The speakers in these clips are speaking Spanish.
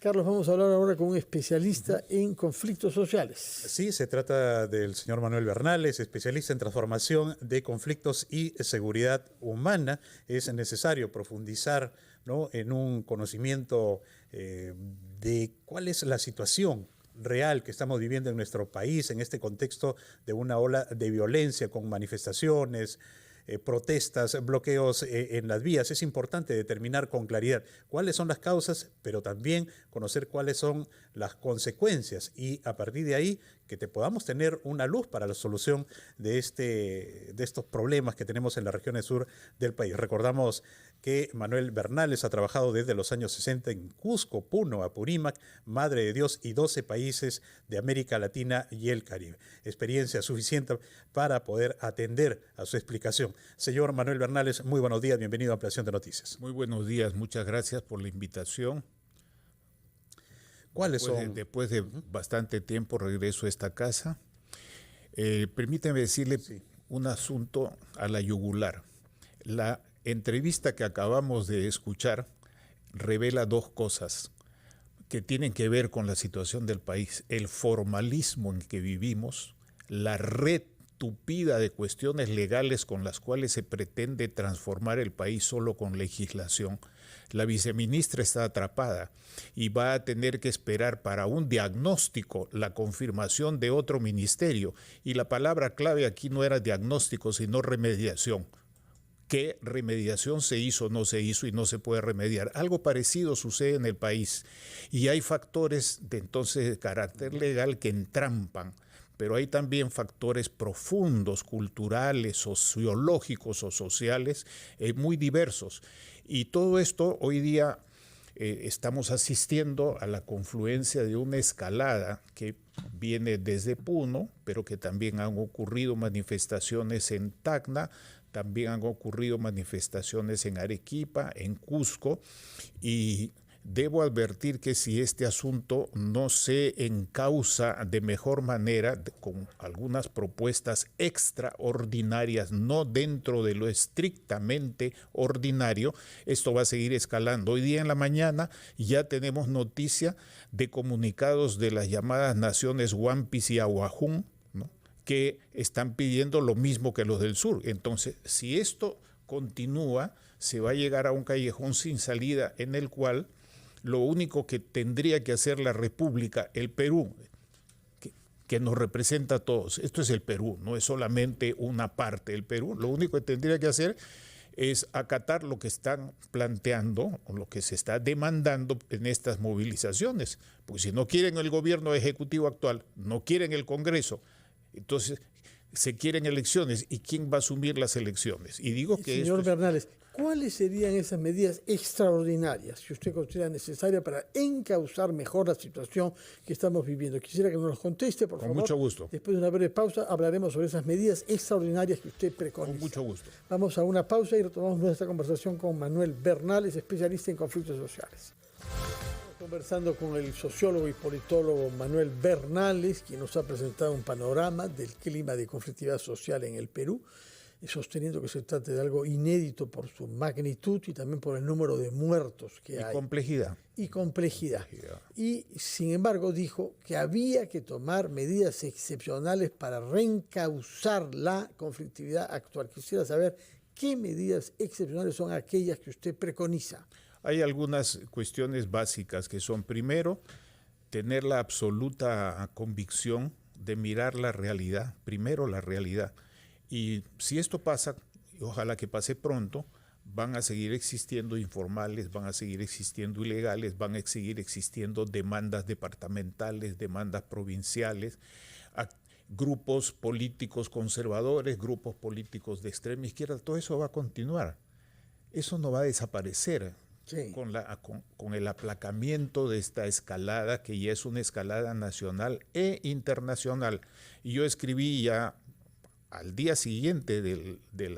Carlos, vamos a hablar ahora con un especialista en conflictos sociales. Sí, se trata del señor Manuel Bernales, especialista en transformación de conflictos y seguridad humana. Es necesario profundizar, ¿no?, en un conocimiento de cuál es la situación real que estamos viviendo en nuestro país en este contexto de una ola de violencia con manifestaciones, protestas, bloqueos en las vías. Es importante determinar con claridad cuáles son las causas, pero también conocer cuáles son las consecuencias y a partir de ahí que podamos tener una luz para la solución de estos problemas que tenemos en la región sur del país. Recordamos que Manuel Bernales ha trabajado desde los años 60 en Cusco, Puno, Apurímac, Madre de Dios y 12 países de América Latina y el Caribe. Experiencia suficiente para poder atender a su explicación. Señor Manuel Bernales, muy buenos días, bienvenido a Ampliación de Noticias. Muy buenos días, muchas gracias por la invitación. ¿Cuáles son? Después de bastante tiempo regreso a esta casa. Permíteme decirle un asunto a la yugular. La entrevista que acabamos de escuchar revela dos cosas que tienen que ver con la situación del país. El formalismo en que vivimos, la red tupida de cuestiones legales con las cuales se pretende transformar el país solo con legislación. La viceministra está atrapada y va a tener que esperar para un diagnóstico la confirmación de otro ministerio. Y la palabra clave aquí no era diagnóstico, sino remediación. ¿Qué remediación se hizo, no se hizo y no se puede remediar? Algo parecido sucede en el país y hay factores de entonces de carácter legal que entrampan, pero hay también factores profundos, culturales, sociológicos o sociales muy diversos. Y todo esto hoy día estamos asistiendo a la confluencia de una escalada que viene desde Puno, pero que también han ocurrido manifestaciones en Tacna, también han ocurrido manifestaciones en Arequipa, en Cusco, y debo advertir que si este asunto no se encausa de mejor manera, con algunas propuestas extraordinarias, no dentro de lo estrictamente ordinario, esto va a seguir escalando. Hoy día en la mañana ya tenemos noticia de comunicados de las llamadas naciones Wampis y Ahuajún, ¿no?, que están pidiendo lo mismo que los del sur. Entonces, si esto continúa, se va a llegar a un callejón sin salida en el cual lo único que tendría que hacer la República, el Perú, que nos representa a todos, esto es el Perú, no es solamente una parte del Perú, lo único que tendría que hacer es acatar lo que están planteando o lo que se está demandando en estas movilizaciones, porque si no quieren el gobierno ejecutivo actual, no quieren el Congreso, entonces se quieren elecciones. ¿Y quién va a asumir las elecciones? Y digo que señor Bernales, ¿cuáles serían esas medidas extraordinarias que usted considera necesarias para encauzar mejor la situación que estamos viviendo? Quisiera que nos los conteste, por favor. Con mucho gusto. Después de una breve pausa hablaremos sobre esas medidas extraordinarias que usted preconiza. Con mucho gusto. Vamos a una pausa y retomamos nuestra conversación con Manuel Bernales, especialista en conflictos sociales. Conversando con el sociólogo y politólogo Manuel Bernales, quien nos ha presentado un panorama del clima de conflictividad social en el Perú, sosteniendo que se trata de algo inédito por su magnitud y también por el número de muertos que hay. Y complejidad. Y, sin embargo, dijo que había que tomar medidas excepcionales para reencauzar la conflictividad actual. Quisiera saber qué medidas excepcionales son aquellas que usted preconiza. Hay algunas cuestiones básicas que son, primero, tener la absoluta convicción de mirar la realidad, primero la realidad. Y si esto pasa, y ojalá que pase pronto, van a seguir existiendo informales, van a seguir existiendo ilegales, van a seguir existiendo demandas departamentales, demandas provinciales, grupos políticos conservadores, grupos políticos de extrema izquierda, todo eso va a continuar. Eso no va a desaparecer. Sí. Con el aplacamiento de esta escalada, que ya es una escalada nacional e internacional. Y yo escribí ya al día siguiente de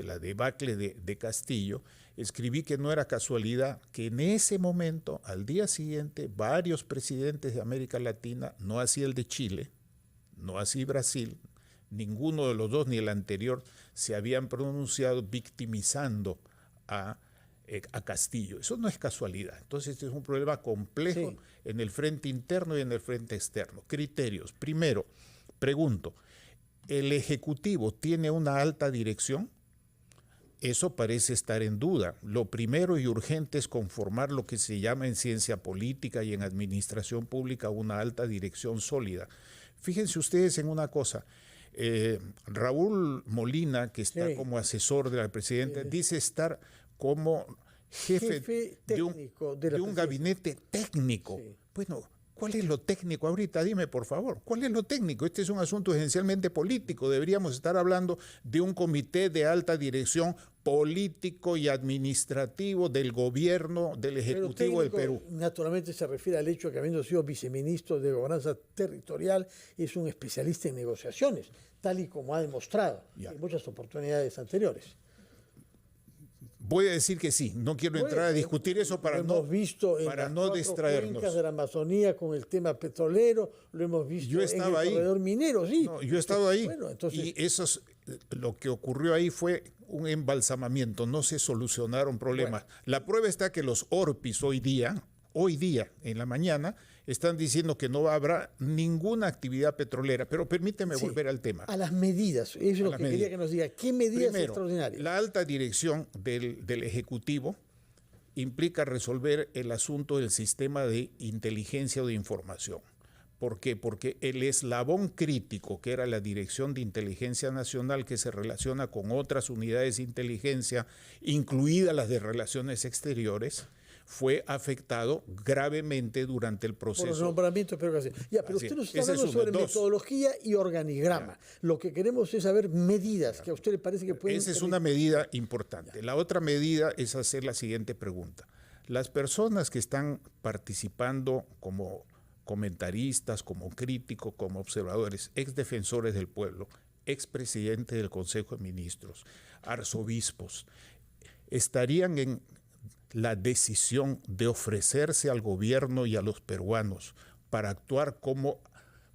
la debacle de Castillo, escribí que no era casualidad que en ese momento, al día siguiente, varios presidentes de América Latina, no así el de Chile, no así Brasil, ninguno de los dos ni el anterior, se habían pronunciado victimizando a a Castillo. Eso no es casualidad. Entonces, este es un problema complejo Sí. en el frente interno y en el frente externo. Criterios. Primero, pregunto, ¿el Ejecutivo tiene una alta dirección? Eso parece estar en duda. Lo primero y urgente es conformar lo que se llama en ciencia política y en administración pública una alta dirección sólida. Fíjense ustedes en una cosa. Raúl Molina, que está Sí. como asesor de la presidenta, dice estar como jefe técnico de la de un presidencia. gabinete técnico. Sí. Bueno, ¿cuál es lo técnico ahorita? Dime, por favor, ¿cuál es lo técnico? Este es un asunto esencialmente político. Deberíamos estar hablando de un comité de alta dirección político y administrativo del gobierno, del Pero Ejecutivo del técnico, Perú. naturalmente se refiere al hecho de que habiendo sido viceministro de Gobernanza Territorial, es un especialista en negociaciones, tal y como ha demostrado Ya. en muchas oportunidades anteriores. Voy a decir que sí, no quiero entrar a discutir eso para lo no, hemos visto en para las no 4 distraernos. cuencas de la Amazonía con el tema petrolero, lo hemos visto Yo en estaba el ahí. corredor minero, sí. No, yo he estado ahí Bueno, entonces, y lo que ocurrió ahí fue un embalsamamiento, no se solucionaron problemas. La prueba está que los Orpis hoy día, en la mañana, están diciendo que no habrá ninguna actividad petrolera. Pero permíteme sí, volver al tema. a las medidas, eso es lo las que medidas. quería que nos diga. ¿Qué medidas Primero, extraordinarias? la alta dirección del Ejecutivo implica resolver el asunto del sistema de inteligencia o de información. ¿Por qué? Porque el eslabón crítico, que era la Dirección de Inteligencia Nacional, que se relaciona con otras unidades de inteligencia, incluidas las de Relaciones Exteriores, fue afectado gravemente durante el Por los proceso. nombramientos, pero que ya, pero Así usted es. nos está Ese es hablando uno. sobre Dos. metodología y organigrama. Lo que queremos es saber medidas que a usted le parece que pueden... Esa es una medida importante. La otra medida es hacer la siguiente pregunta. Las personas que están participando como comentaristas, como críticos, como observadores, ex defensores del pueblo, ex presidente del Consejo de Ministros, arzobispos, estarían en la decisión de ofrecerse al gobierno y a los peruanos para actuar como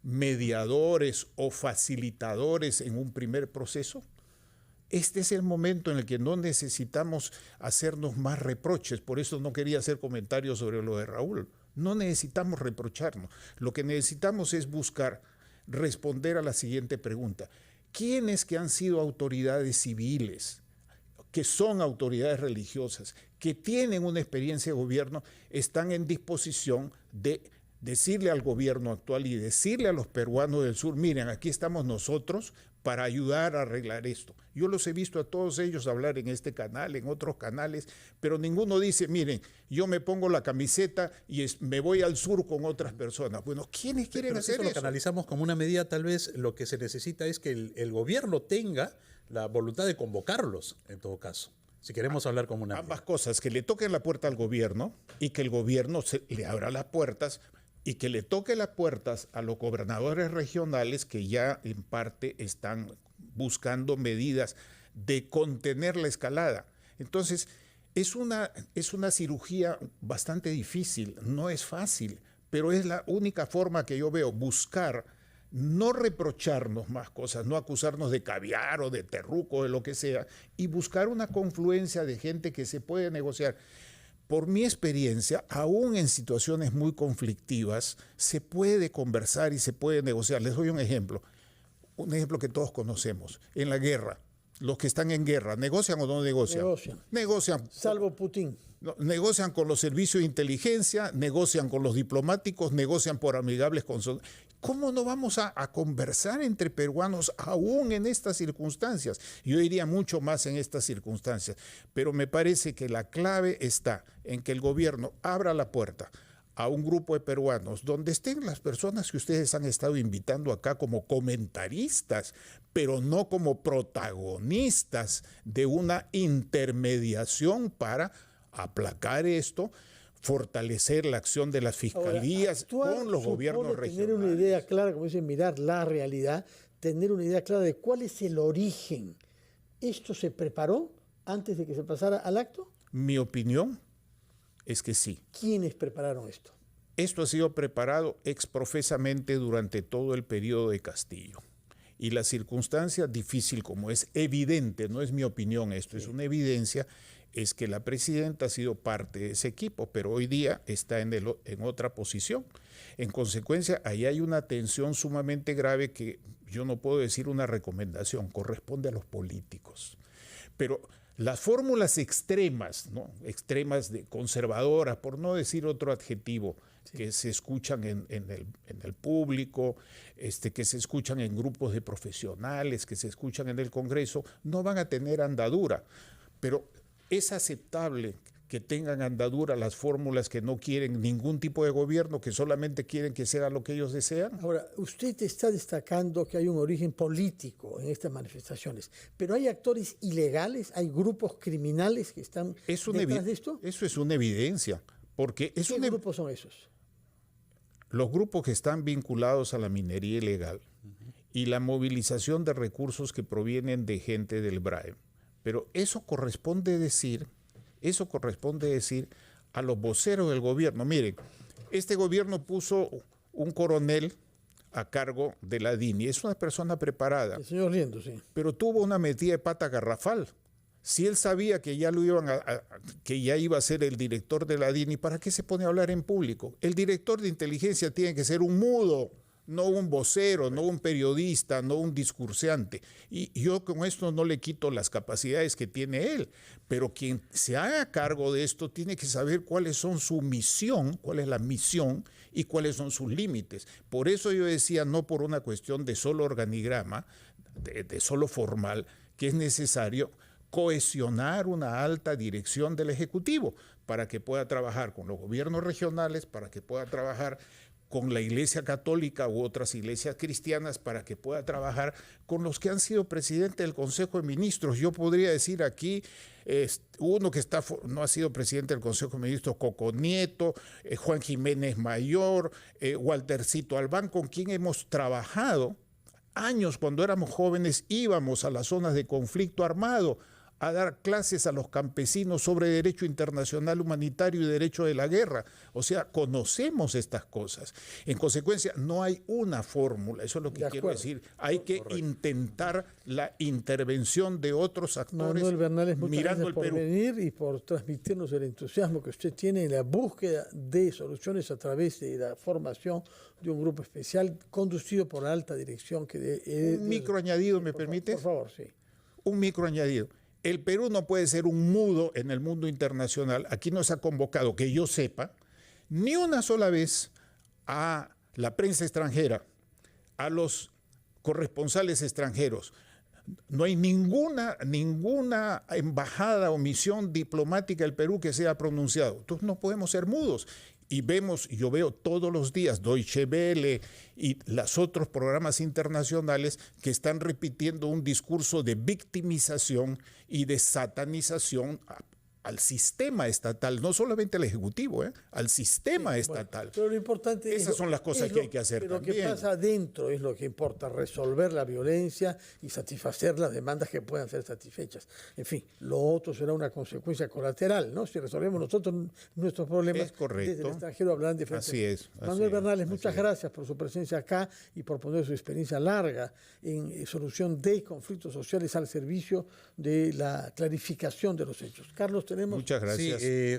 mediadores o facilitadores en un primer proceso. Este es el momento en el que no necesitamos hacernos más reproches. Por eso no quería hacer comentarios sobre lo de Raúl. No necesitamos reprocharnos. Lo que necesitamos es buscar responder a la siguiente pregunta. ¿Quiénes que han sido autoridades civiles, que son autoridades religiosas, que tienen una experiencia de gobierno, están en disposición de decirle al gobierno actual y decirle a los peruanos del sur, miren, aquí estamos nosotros para ayudar a arreglar esto? Yo los he visto a todos ellos hablar en este canal, en otros canales, pero ninguno dice, miren, yo me pongo la camiseta y me voy al sur con otras personas. Bueno, ¿quiénes quieren Pero hacer eso? Lo canalizamos como una medida, tal vez lo que se necesita es que el gobierno tenga la voluntad de convocarlos, en todo caso, si queremos hablar como una Ambas medida. cosas, que le toquen la puerta al gobierno y que el gobierno le abra las puertas y que le toque las puertas a los gobernadores regionales que ya en parte están buscando medidas de contener la escalada. Entonces, es una cirugía bastante difícil, no es fácil, pero es la única forma que yo veo, buscar, no reprocharnos más cosas, no acusarnos de caviar o de terruco, de lo que sea, y buscar una confluencia de gente que se puede negociar. Por mi experiencia, aún en situaciones muy conflictivas, se puede conversar y se puede negociar. Les doy un ejemplo que todos conocemos. En la guerra, los que están en guerra, ¿negocian o no negocian? Negocian. Negocian. Salvo Putin. No, negocian con los servicios de inteligencia, negocian con los diplomáticos, negocian por amigables consulares. ¿Cómo no vamos a conversar entre peruanos aún en estas circunstancias? Yo diría mucho más en estas circunstancias, pero me parece que la clave está en que el gobierno abra la puerta a un grupo de peruanos donde estén las personas que ustedes han estado invitando acá como comentaristas, pero no como protagonistas de una intermediación para aplacar esto, fortalecer la acción de las fiscalías con los gobiernos regionales. Tener una idea clara, como dicen, mirar la realidad, tener una idea clara de cuál es el origen. ¿Esto se preparó antes de que se pasara al acto? Mi opinión es que sí. ¿Quiénes prepararon esto? Esto ha sido preparado exprofesamente durante todo el periodo de Castillo. Y la circunstancia difícil como es evidente, no es mi opinión esto, es una evidencia, es que la presidenta ha sido parte de ese equipo, pero hoy día está en otra posición. En consecuencia, ahí hay una tensión sumamente grave que yo no puedo decir una recomendación, corresponde a los políticos. Pero las fórmulas extremas, ¿no? Extremas de conservadoras, por no decir otro adjetivo, sí, que se escuchan en el público, que se escuchan en grupos de profesionales, que se escuchan en el Congreso, no van a tener andadura. Pero es aceptable que tengan andadura las fórmulas que no quieren ningún tipo de gobierno, que solamente quieren que se haga lo que ellos desean. Ahora, usted está destacando que hay un origen político en estas manifestaciones, pero ¿hay actores ilegales, hay grupos criminales que están detrás de esto? Eso es una evidencia. Porque ¿Qué grupos son esos? Los grupos que están vinculados a la minería ilegal y la movilización de recursos que provienen de gente del BRAE. Pero eso corresponde decir a los voceros del gobierno. Miren, este gobierno puso un coronel a cargo de la DINI. Es una persona preparada. El señor Liendo, sí. Pero tuvo una metida de pata garrafal. Si él sabía que ya que ya iba a ser el director de la DINI, ¿para qué se pone a hablar en público? El director de inteligencia tiene que ser un mudo, no un vocero, no un periodista, no un discurseante. Y yo con esto no le quito las capacidades que tiene él, pero quien se haga cargo de esto tiene que saber cuáles son su misión, cuál es la misión y cuáles son sus límites. Por eso yo decía, no por una cuestión de solo organigrama, de solo formal, que es necesario cohesionar una alta dirección del Ejecutivo para que pueda trabajar con los gobiernos regionales, para que pueda trabajar con la Iglesia Católica u otras iglesias cristianas, para que pueda trabajar con los que han sido presidentes del Consejo de Ministros. Yo podría decir aquí, uno que no ha sido presidente del Consejo de Ministros, Coco Nieto, Juan Jiménez Mayor, Waltercito Albán, con quien hemos trabajado años cuando éramos jóvenes, íbamos a las zonas de conflicto armado a dar clases a los campesinos sobre derecho internacional humanitario y derecho de la guerra. O sea, conocemos estas cosas. En consecuencia, no hay una fórmula, eso es lo que quiero decir. Hay que intentar la intervención de otros actores. Manuel Bernales, muchas mirando gracias por venir y por transmitirnos el entusiasmo que usted tiene en la búsqueda de soluciones a través de la formación de un grupo especial conducido por la alta dirección. Un microañadido, ¿me permite? Por favor, sí. Un microañadido. El Perú no puede ser un mudo en el mundo internacional. Aquí no se ha convocado, que yo sepa, ni una sola vez a la prensa extranjera, a los corresponsales extranjeros. No hay ninguna embajada o misión diplomática del Perú que sea pronunciado. Entonces no podemos ser mudos. Y yo veo todos los días Deutsche Welle y los otros programas internacionales que están repitiendo un discurso de victimización y de satanización al sistema estatal, no solamente al Ejecutivo, al sistema estatal. Pero lo importante Esas son las cosas que hay que hacer pero también. Lo que pasa adentro es lo que importa, resolver la violencia y satisfacer las demandas que puedan ser satisfechas. En fin, lo otro será una consecuencia colateral, ¿no? Si resolvemos nosotros nuestros problemas desde el extranjero hablarán diferente. Así es. Manuel Bernales, muchas gracias por su presencia acá y por poner su experiencia larga en solución de conflictos sociales al servicio de la clarificación de los hechos. Carlos, tenemos... Muchas gracias. Sí,